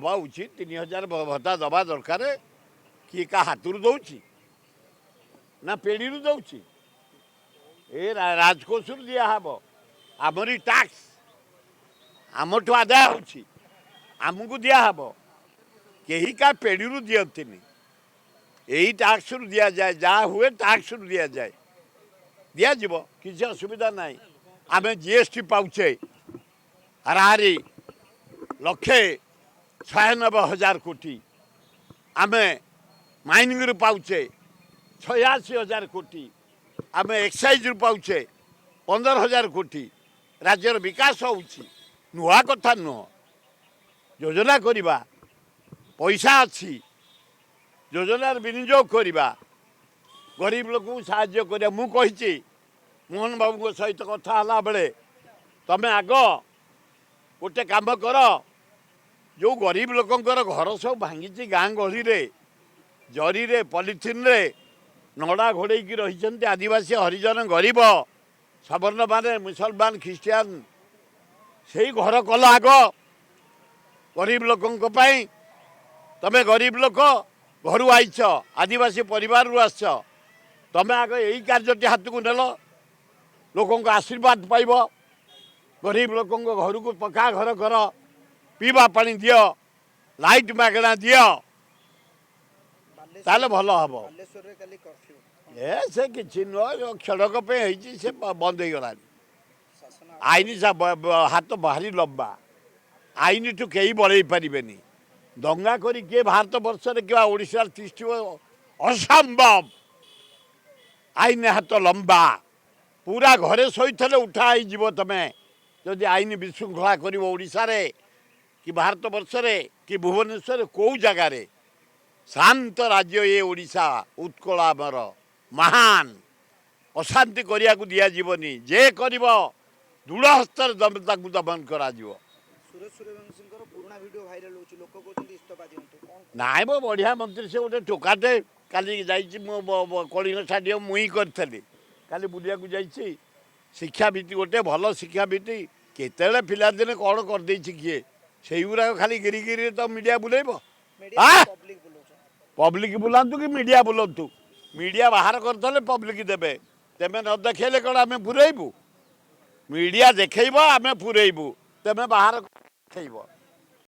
हवा उचित 3000 भत्ता दबा दरकार किए का हाथरू दौची ना पेढ़ी दौची ए राजकोष दिहब आमरी टैक्स आमठू आदाय होची आमको दिहब कहीं का पेढ़ी दियंती यही टैक्स रु दि जाए जहाँ हुए टैक्स रु दि जाए दिज्व किसी असुविधा ना आम जीएसटी पाचे हाराहारी 1,96,000 कोटी आम माइनिंग रु पाचे 86,000 कोटी आम एक्साइज रु पाचे 15,000 कोटी राज्यर विकास होउछि नुआ कथा नुह योजना करिबा पैसा अच्छी योजनार विनियोग करवा गरीब लोक साहाय्य करिया मु कहिछि मोहन बाबू सहित कथा हला बेले तमे आग गोटे काम कर जो गरीब लोकंकर घर सब भांगी गाँ गहली रे जरी रे पॉलिथिन रे नड़ा घोड़े की रही आदिवासी हरिजन गरीब सवर्ण माने मुसलमान ख्रिस्टियान से घर कल आग गरीब लोकंक पई तमे गरीब लोक घर आईच आदिवासी परिवार रु आस तमें आग यही कार्यटी हाथ को नेल लोक आशीर्वाद पाइब गरीब लोक घर को पक्का घर कर पीवा पानी दियो लाइट मागणा दियो ताले भल हम ए से कि नुह क्षणक से बंद हो गला आईन हाथ भारी लंबा आईन ठू कई बड़े पारे दंगा करी किए भारत वर्ष क्या ओडिशा तिष्ठ असंभव आईन हाथ लंबा पूरा घरे शोथे उठाई जीव तमें जदि आईन विशृंखला कर ओडिशा रे कि भारत वर्ष रे कि भुवनेश्वर कौ जगार शांत राज्य ये ओडिशा उत्कल आमर महान अशांति करिया को दिया जीवनी जे करिव दृढ़ हस्तर दमन करा जीव नाई मो बढ़िया मंत्री से गोटे टोकाटे काली कलिंग स्टाडियम मुई करी काली बुलिया जाइए शिक्षा भित्ति गोटे भल शिक्षा भित्ति केते पिला दिने कौन करदे किए से गुराक खाली गिरी गिरी तो मीडिया बुलेब पब्लिक बुलांतु कि मीडिया बुलांतु मीडिया बाहर करते पब्लिक देवे तेमे न देखेले कौन आम पुरेबू मीडिया देखेब आम पुरेबू तेमे बाहर देखेब